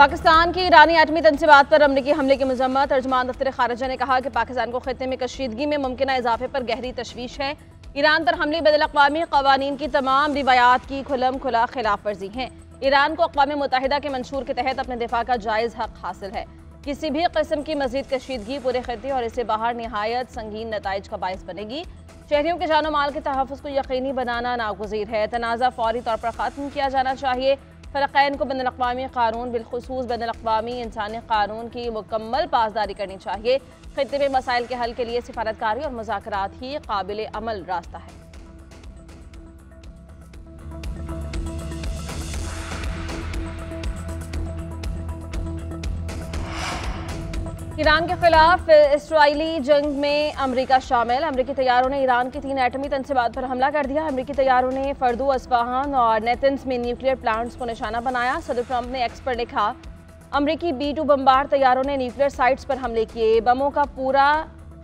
पाकिस्तान की ईरानी एटमी तंसीबात पर अमरीकी हमले की मजम्मत। तर्जुमान दफ्तर खारजा ने कहा कि पाकिस्तान को खित्ते में कशीदगी में मुमकिन इजाफे पर गहरी तशवीश है। ईरान पर हमले बैनुल-अक़वामी क़वानीन की तमाम रिवायात की खुलम खुला खिलाफ वर्जी है। ईरान को अक़वाम मुत्तहिदा के मंशूर के तहत अपने दिफा का जायज़ हक हासिल है। किसी भी किस्म की मज़ीद कशीदगी पूरे खित्ते और इससे बाहर निहायत संगीन नताइज का बायस बनेगी। शहरियों के जानो माल के तहफ़्फ़ुज़ को यकीनी बनाना नागुज़ीर है। तनाज़ा फौरी तौर पर ख़त्म किया जाना चाहिए। फ़रक़ैन को बैनुल-अक़वामी क़ानून बिलख़ुसूस बैनुल-अक़वामी इंसानी क़ानून की मुकम्मल पासदारी करनी चाहिए। खित्ते में मसाइल के हल के लिए सिफ़ारतकारी और मुज़ाकरात ही काबिल अमल रास्ता है। ईरान के खिलाफ इसराइली जंग में अमरीका शामिल। अमरीकी तैयारों ने ईरान की 3 एटमी तंसीबात पर हमला कर दिया। अमरीकी तैयारों ने फर्दो, अस्फहान और नेतन्स में न्यूक्लियर प्लांट्स को निशाना बनाया। सदर ट्रंप ने एक्स पर लिखा, अमरीकी B-2 बमबार तैयारों ने न्यूक्लियर साइट्स पर हमले किए, बमों का पूरा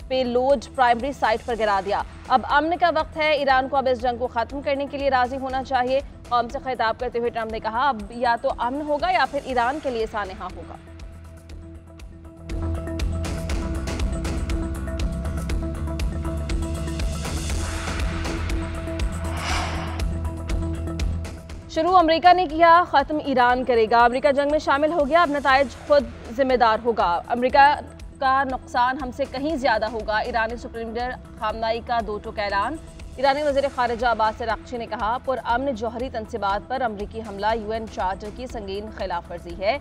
पेलोड प्राइमरी साइट पर गिरा दिया। अब अमन का वक्त है। ईरान को अब इस जंग को ख़त्म करने के लिए राज़ी होना चाहिए। कौम से खिताब करते हुए ट्रंप ने कहा, अब या तो अमन होगा या फिर ईरान के लिए सानहा होगा। शुरू अमेरिका ने किया, ख़त्म ईरान करेगा। अमेरिका जंग में शामिल हो गया, अब नताइज खुद जिम्मेदार होगा। अमेरिका का नुकसान हमसे कहीं ज़्यादा होगा। ईरानी सुप्रीम लीडर खामनाई का दो टूक ऐलान। ईरानी वज़ीर ख़ारिजा अब्बास अराग़ची ने कहा, पुरअमन जौहरी तंसीबात पर अमरीकी हमला UN चार्टर की संगीन खिलाफ वर्जी है।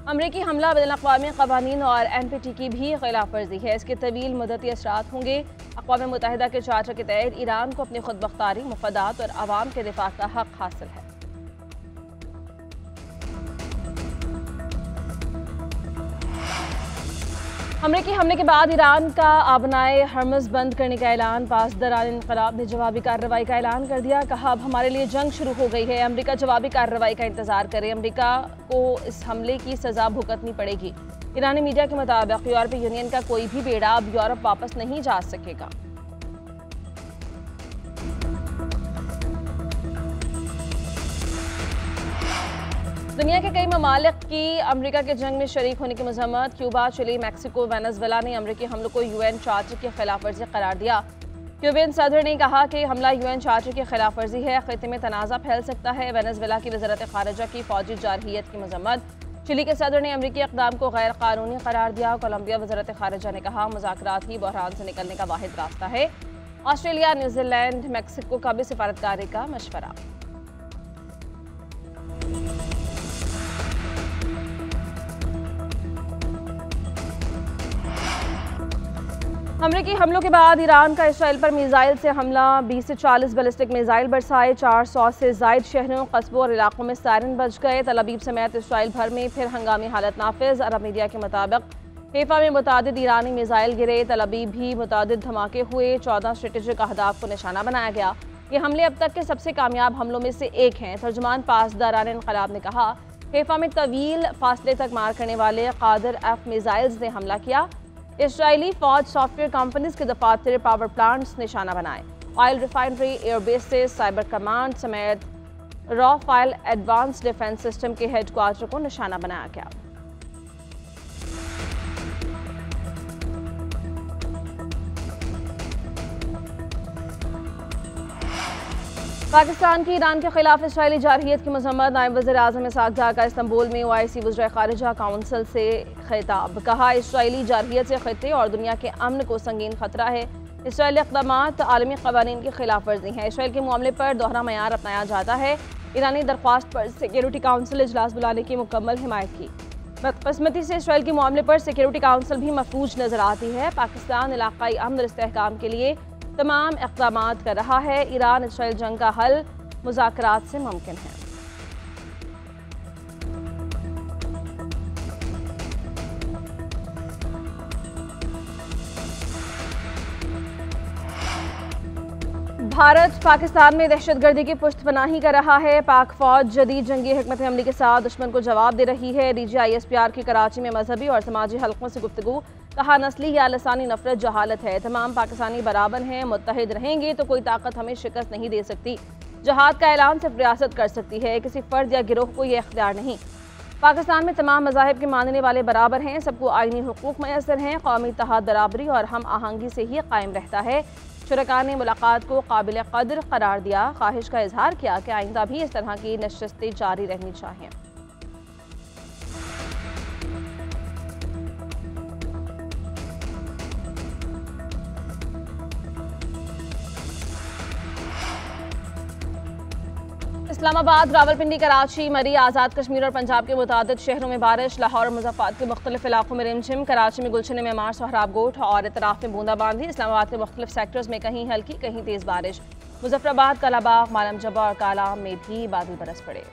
अमरीकी हमला बैनुल-अक़वामी क़वानीन और NPT की भी खिलाफ वर्जी है। इसके तवील मुद्दती असरात होंगे। अक़वाम मुत्तहिदा के चार्टर के तहत ईरान को अपनी खुद बख्तारी, मुफ़ादात और आवाम के दिफा का हक हासिल है। अमरीकी हमले के बाद ईरान का आबनाए हर्मज़ बंद करने का ऐलान। पासदारान इनक़लाब ने जवाबी कार्रवाई का ऐलान कर दिया। कहा, अब हमारे लिए जंग शुरू हो गई है। अमरीका जवाबी कार्रवाई का इंतजार करे। अमरीका को इस हमले की सज़ा भुगतनी पड़ेगी। ईरानी मीडिया के मुताबिक यूरोपीय यूनियन का कोई भी बेड़ा अब यूरोप वापस नहीं जा सकेगा। दुनिया के कई ममालिक की अमरीका के जंग में शरीक होने की मजम्मत। क्यूबा, चिली, मैक्सिको, वेनेजुएला ने अमरीकी हमलों को UN चार्टर की खिलाफ वर्जी करार दिया। क्यूबियन सदर ने कहा कि हमला UN चार्टर की खिलाफ वर्जी है, खित्ते में तनाज़ा फैल सकता है। वेनेजुएला की वज़ारत ख़ारिजा की फ़ौजी जारहियत की मजम्मत। चिली के सदर ने अमरीकी इक़दाम को गैर कानूनी करार दिया। कोलंबिया वज़ारत ख़ारिजा ने कहा, मुज़ाकरात ही बहरान से निकलने का वाहिद रास्ता है। ऑस्ट्रेलिया, न्यूजीलैंड, मैक्सिको का भी सिफारतकारी का मशवरा। अमरीकी हमलों के बाद ईरान का इसराइल पर मिसाइल से हमला। 20 से 40 बैलिस्टिक मिसाइल बरसाए। 400 से ज़ायद शहरों, कस्बों और इलाकों में सायरन बज गए। तल अवीव समेत इसराइल भर में फिर हंगामी हालत नाफिज। अरब मीडिया के मुताबिक हैफा में मुतादिद ईरानी मिसाइल गिरे। तल अवीव भी मुतादिद धमाके हुए। 14 स्ट्रेटेजिक अहदाफ को निशाना बनाया गया। ये हमले अब तक के सबसे कामयाब हमलों में से एक हैं। तर्जुमान पासदारान इनक़लाब ने कहा, हैफा में तवील फासले तक मार करने वाले क़ादिर F मिसाइल्स ने हमला किया। इसराइली फ़ौज सॉफ्टवेयर कंपनीज के दफातर, पावर प्लांट्स निशाना बनाए। Oil refinery, airbases, cyber command समेत रॉफाइल एडवांस डिफेंस सिस्टम के हेडक्वार्टर को निशाना बनाया गया। पाकिस्तान की ईरान के खिलाफ इसराइली जारहियत की मजम्मत। नायब वज़ीर आज़म इसहाक़ डार का इस्तांबुल में OIC वज़ीर ख़ारिजा काउंसिल से खिताब। कहा, इसराइली जारहियत से खित्ते और दुनिया के अमन को संगीन खतरा है। इसराइली इक़दामात आलमी क़वानीन की खिलाफ वर्जी हैं। इसराइल के मामले पर दोहरा मयार अपनाया जाता है। ईरानी दरख्वास्त पर सिक्योरिटी काउंसिल इजलास बुलाने की मुकम्मल हिमायत की। बदकिस्मती से इसराइल के मामले पर सिक्योरिटी काउंसिल भी मफलूज नजर आती है। पाकिस्तान इलाक़ाई अमन और इस्तेहकाम के लिए तमाम इक़दामात कर रहा है। ईरान इसराइल जंग का हल मुज़ाकरात से मुमकिन है। भारत पाकिस्तान में दहशतगर्दी की पुष्टपनाही कर रहा है। पाक फौज जदीद जंगी हिकमत अमली के साथ दुश्मन को जवाब दे रही है। DG ISPR की कराची में मजहबी और समाजी हलकों से गुफ्तगू। कहा, नस्ली या लसानी नफरत जहालत है। तमाम पाकिस्तानी बराबर हैं, मुत्तहिद रहेंगे तो कोई ताकत हमें शिकस्त नहीं दे सकती। जहाद का ऐलान सिर्फ रियासत कर सकती है, किसी फर्द या गिरोह को यह इख्तियार नहीं। पाकिस्तान में तमाम मज़ाहिब के मानने वाले बराबर हैं, सबको आईनी हुकूक मैसर हैं, कौमी इत्तेहाद बराबरी और हम आहंगी से ही कायम रहता है। शुरका ने मुलाकात को काबिल कदर करार दिया, ख्वाहिश का इजहार किया कि आइंदा भी इस तरह की नशस्तें जारी रहनी चाहिए। इस्लामाबाद, रावलपिंडी, कराची, मरी, आज़ाद कश्मीर और पंजाब के मुतादिद शहरों में बारिश। लाहौर और मुज़फ्फराबाद के मुख्तलिफ इलाकों में रिमझिम। कराची में गुलशन मेमार, सोहराब गोठ और इतराफ़ में बूंदाबांदी। इस्लामाबाद के मुख्तलिफ सेक्टर्स में कहीं हल्की कहीं तेज़ बारिश। मुज़फ्फराबाद, कलाबाग, मालम जबा और काला में भी बादल बरस पड़े।